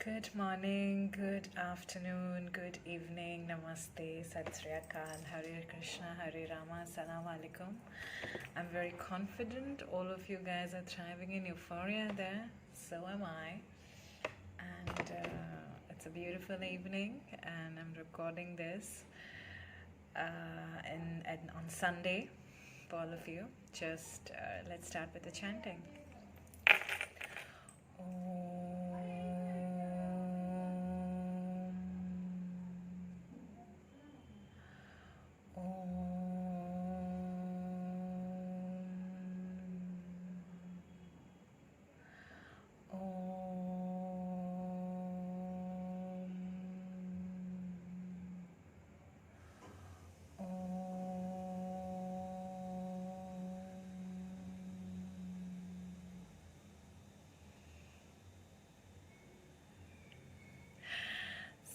Good morning, good afternoon, good evening, namaste, Sat Sri Akal, Hare Krishna, Hare Rama, Assalamu Alaikum. I'm very confident all of you guys are thriving in euphoria there, so am I. And it's a beautiful evening, and I'm recording this on Sunday for all of you. Just let's start with the chanting.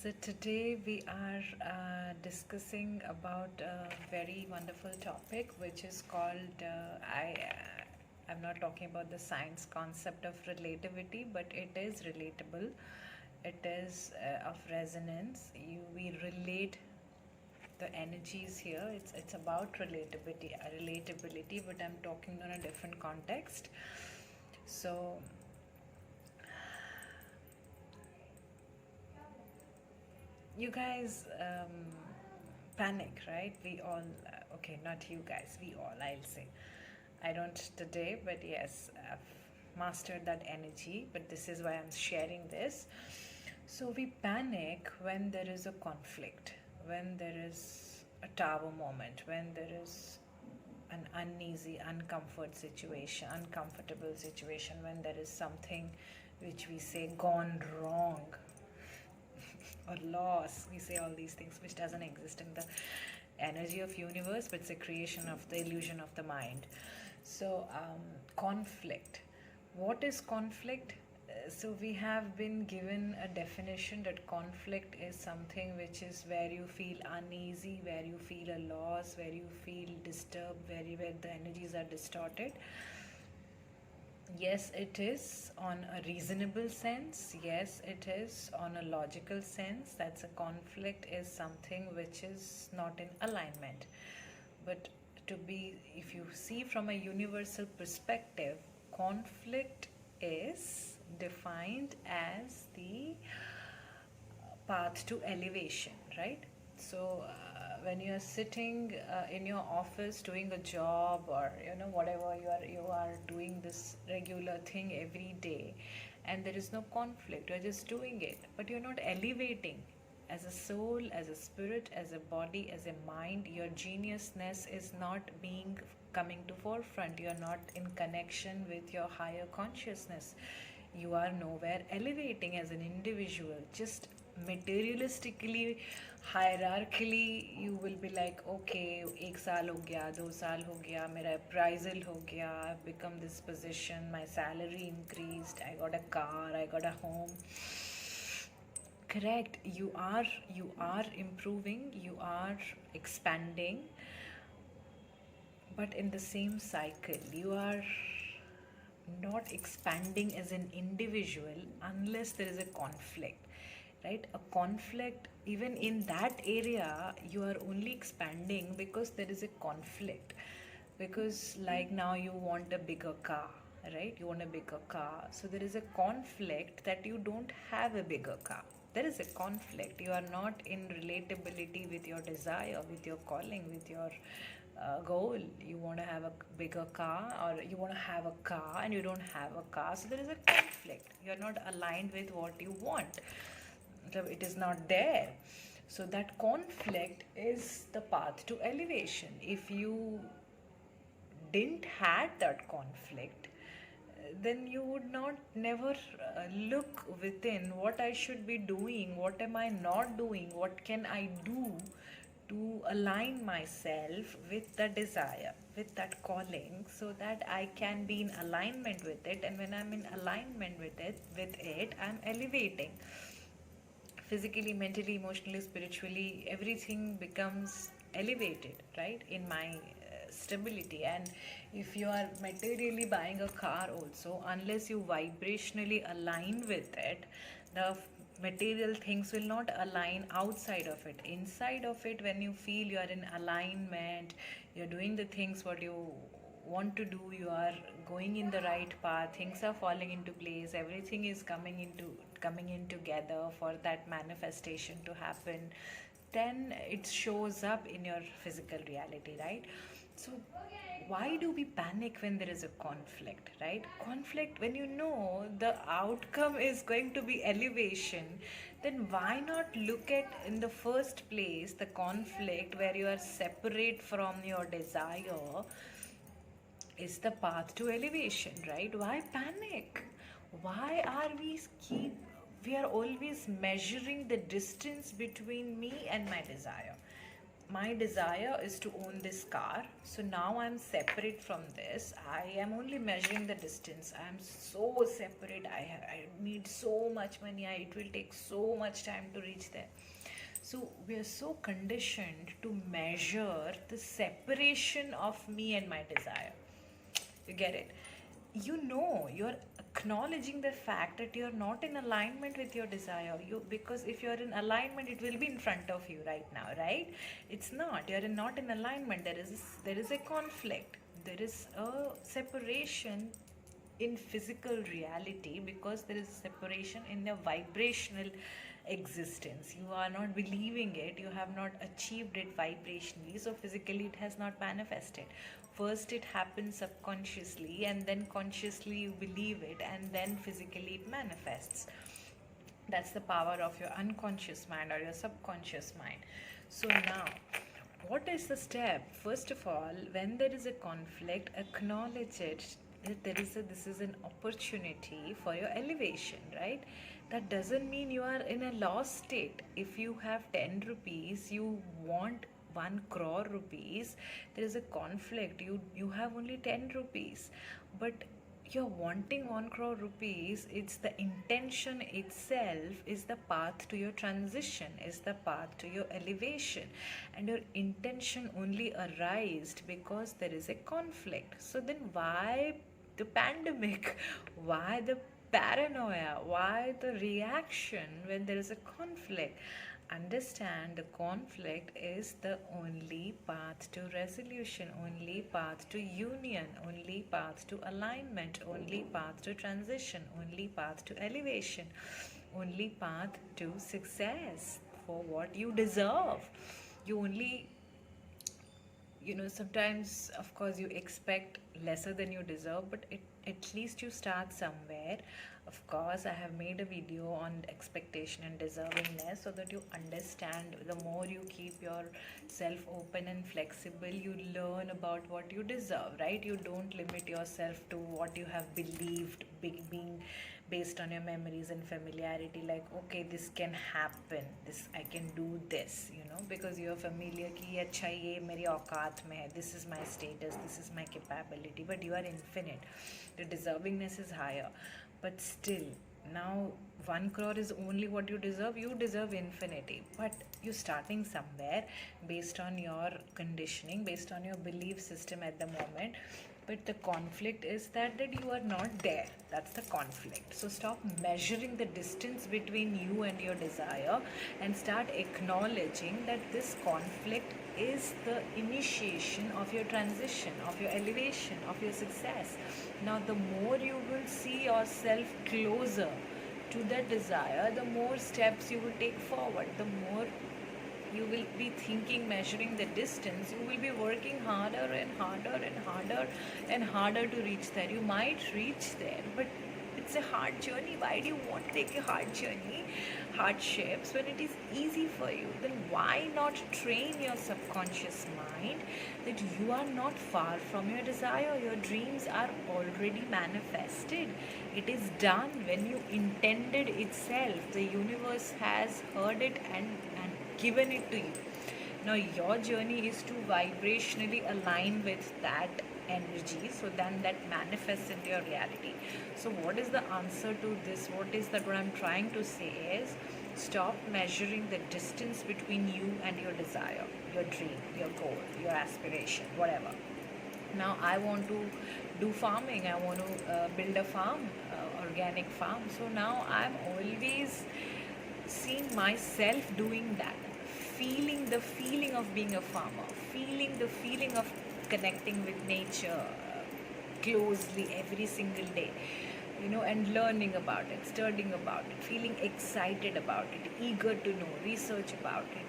So today we are discussing about a very wonderful topic, which is called I'm not talking about the science concept of relativity, but it is relatable. It is of resonance. We relate the energies here. It's about relatability, but I'm talking on a different context. So you guys panic, right? We all, okay, not you guys, we all, I'll say. I don't today, but yes, I've mastered that energy, but this is why I'm sharing this. So we panic when there is a conflict, when there is a tower moment, when there is an uneasy, uncomfortable situation, when there is something which we say gone wrong or loss. We say all these things which doesn't exist in the energy of universe, but it's a creation of the illusion of the mind. So conflict. What is conflict? So we have been given a definition that conflict is something which is where you feel uneasy, where you feel a loss, where you feel disturbed, where the energies are distorted. Yes, it is on a reasonable sense. Yes, it is on a logical sense. That's a conflict is something which is not in alignment. But if you see from a universal perspective, conflict is defined as the path to elevation, right? So when you are sitting in your office doing a job, or whatever you are doing this regular thing every day, and there is no conflict, you're just doing it, but you're not elevating as a soul, as a spirit, as a body, as a mind. Your geniusness is not coming to forefront. You're not in connection with your higher consciousness. You are nowhere elevating as an individual. Just materialistically, hierarchically, you will be like, okay, 1 saal ho gaya, 2 saal ho gaya, mera appraisal ho gaya, I've become this position, my salary increased, I got a car, I got a home. Correct. You are improving, you are expanding, but in the same cycle, you are not expanding as an individual unless there is a conflict, right? A conflict, even in that area, you are only expanding because there is a conflict. Because like now you want a bigger car, right? You want a bigger car, so there is a conflict that you don't have a bigger car. There is a conflict. You are not in relatability with your desire, with your calling, with your goal. You want to have a bigger car, or you want to have a car and you don't have a car, so there is a conflict. You are not aligned with what you want, so it is not there. So that conflict is the path to elevation. If you didn't had that conflict, then you would not never look within what I should be doing, what am I not doing, what can I do to align myself with the desire, with that calling, so that I can be in alignment with it. And when I'm in alignment with it, I'm elevating physically, mentally, emotionally, spiritually. Everything becomes elevated, right, in my stability. And if you are materially buying a car also, unless you vibrationally align with it, the Material things will not align outside of it. Inside of it, when you feel you are in alignment, you're doing the things what you want to do, you are going in the right path, things are falling into place, everything is coming in together for that manifestation to happen, then it shows up in your physical reality, right? So why do we panic when there is a conflict, right? Conflict, when you know the outcome is going to be elevation, then why not look at in the first place the conflict where you are separate from your desire is the path to elevation, right? Why panic? Why are we are always measuring the distance between me and my desire? My desire is to own this car, so now I'm separate from this. I am only measuring the distance. I'm so separate. I need so much money. It will take so much time to reach there. So we are so conditioned to measure the separation of me and my desire. You get it? You know, you're acknowledging the fact that you're not in alignment with your desire. Because if you're in alignment, it will be in front of you right now, right? It's not. Not in alignment. There is a conflict. There is a separation in physical reality, because there is separation in your vibrational existence. You are not believing it, you have not achieved it vibrationally, so physically it has not manifested. First it happens subconsciously, and then consciously you believe it, and then physically it manifests. That's the power of your unconscious mind or your subconscious mind. So now, what is the step? First of all, when there is a conflict, acknowledge it. This is an opportunity for your elevation, right? That doesn't mean you are in a lost state. If you have 10 rupees, you want 1 crore rupees, there is a conflict. You have only 10 rupees, but you're wanting 1 crore rupees. It's the intention itself is the path to your transition, is the path to your elevation, and your intention only arised because there is a conflict. So then why the pandemic? Why the paranoia? Why the reaction when there is a conflict? Understand, the conflict is the only path to resolution, only path to union, only path to alignment, only path to transition, only path to elevation, only path to success for what you deserve. You only, sometimes of course you expect lesser than you deserve, but at least you start somewhere. Of course, I have made a video on expectation and deservingness, so that you understand. The more you keep yourself open and flexible, you learn about what you deserve, right? You don't limit yourself to what you have believed, being based on your memories and familiarity, like, okay, this can happen, this I can do this, because you're familiar ki acha ye meri auqat mein hai, this is my status, this is my capability. But you are infinite, the deservingness is higher. But still, now 1 crore is only what you deserve. You deserve infinity, but you're starting somewhere based on your conditioning, based on your belief system at the moment. But the conflict is that you are not there. That's the conflict. So stop measuring the distance between you and your desire, and start acknowledging that this conflict is the initiation of your transition, of your elevation, of your success. Now, the more you will see yourself closer to that desire, the more steps you will take forward, the more you will be thinking, measuring the distance, you will be working harder and harder and harder and harder to reach there. You might reach there, but it's a hard journey. Why do you want to take a hard journey, hardships, when it is easy for you? Then why not train your subconscious mind that you are not far from your desire? Your dreams are already manifested. It is done when you intended itself. The universe has heard it and given it to you. Now your journey is to vibrationally align with that energy, so then that manifests into your reality. So what is the answer to this? What I'm trying to say is, stop measuring the distance between you and your desire, your dream, your goal, your aspiration, whatever. Now I want to do farming, I want to build a farm, organic farm. So now I'm always seeing myself doing that, feeling the feeling of being a farmer, feeling the feeling of connecting with nature closely every single day, and learning about it, studying about it, feeling excited about it, eager to know, research about it,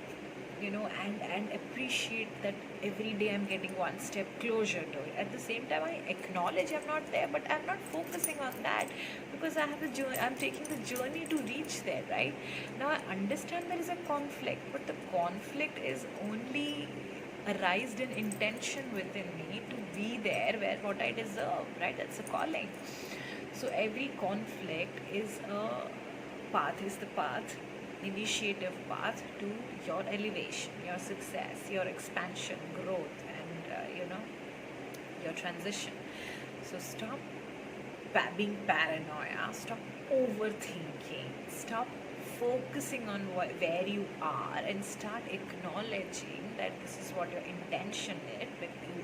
and appreciate that every day I'm getting one step closer to it. At the same time, I acknowledge I'm not there, but I'm not focusing on that because I have the journey. I'm taking the journey to reach there, right? Now I understand there is a conflict, but the conflict is only arised in intention within me to be there where what I deserve, right? That's a calling. So every conflict is the path, initiative path to your elevation, your success, your expansion, growth, and your transition. So stop being paranoia, stop overthinking, stop focusing on where you are, and start acknowledging that this is what your intention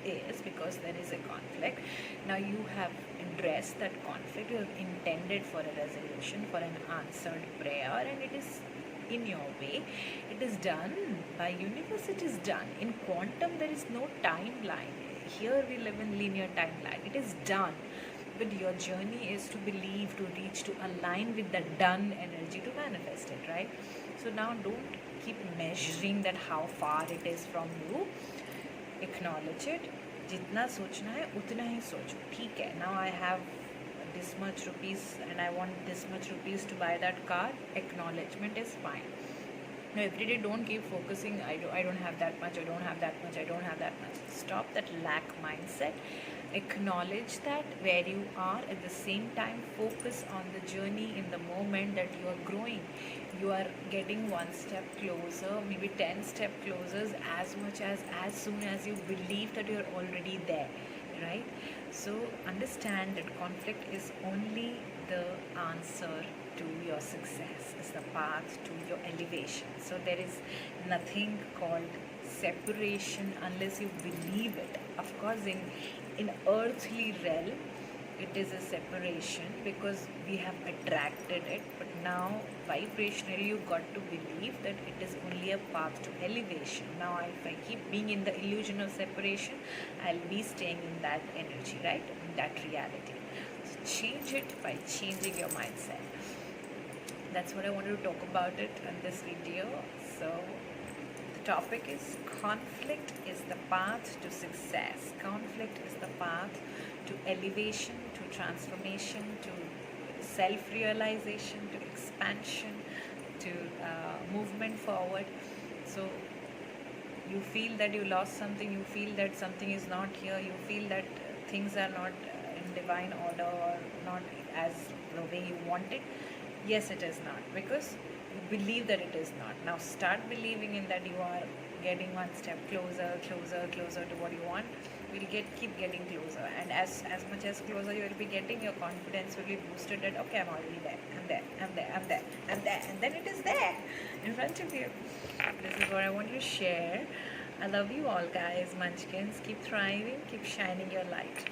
is because there is a conflict. Now you have addressed that conflict, you have intended for a resolution, for an answered prayer, and it is in your way. It is done by universe. It is done in quantum. There is no timeline. Here we live in linear timeline. It is done, but your journey is to believe, to reach, to align with the done energy to manifest it, right? So now don't keep measuring that how far it is from you. Acknowledge it. जितना सोचना है उतना ही सोचो. ठीक है, now I have this much rupees and I want this much rupees to buy that car. Acknowledgement is fine. Now every day don't keep focusing, I don't have that much, I don't have that much, I don't have that much. Stop that lack mindset. Acknowledge that where you are. At the same time, focus on the journey in the moment that you are growing. You are getting one step closer, maybe 10 step closer, as much as soon as you believe that you're already there, right? So understand that conflict is only the answer to your success, is the path to your elevation. So there is nothing called separation unless you believe it. Of course, in earthly realm, it is a separation because we have attracted it, but now vibrationally you got to believe that it is only a path to elevation. Now if I keep being in the illusion of separation, I'll be staying in that energy, right? In that reality. So change it by changing your mindset. That's what I wanted to talk about it in this video. So the topic is conflict is the path to success. Conflict is the path to elevation, to transformation, to self-realization, to expansion, to movement forward. So you feel that you lost something, you feel that something is not here, you feel that things are not in divine order or not as the way you want it. Yes, it is not, because you believe that it is not. Now start believing in that you are getting one step closer to what you want. We'll keep getting closer, and as much as closer you will be getting, your confidence will be boosted that okay, I'm already there, I'm there, and then it is there in front of you. This is what I want to share. I love you all, guys, munchkins. Keep thriving, keep shining your light.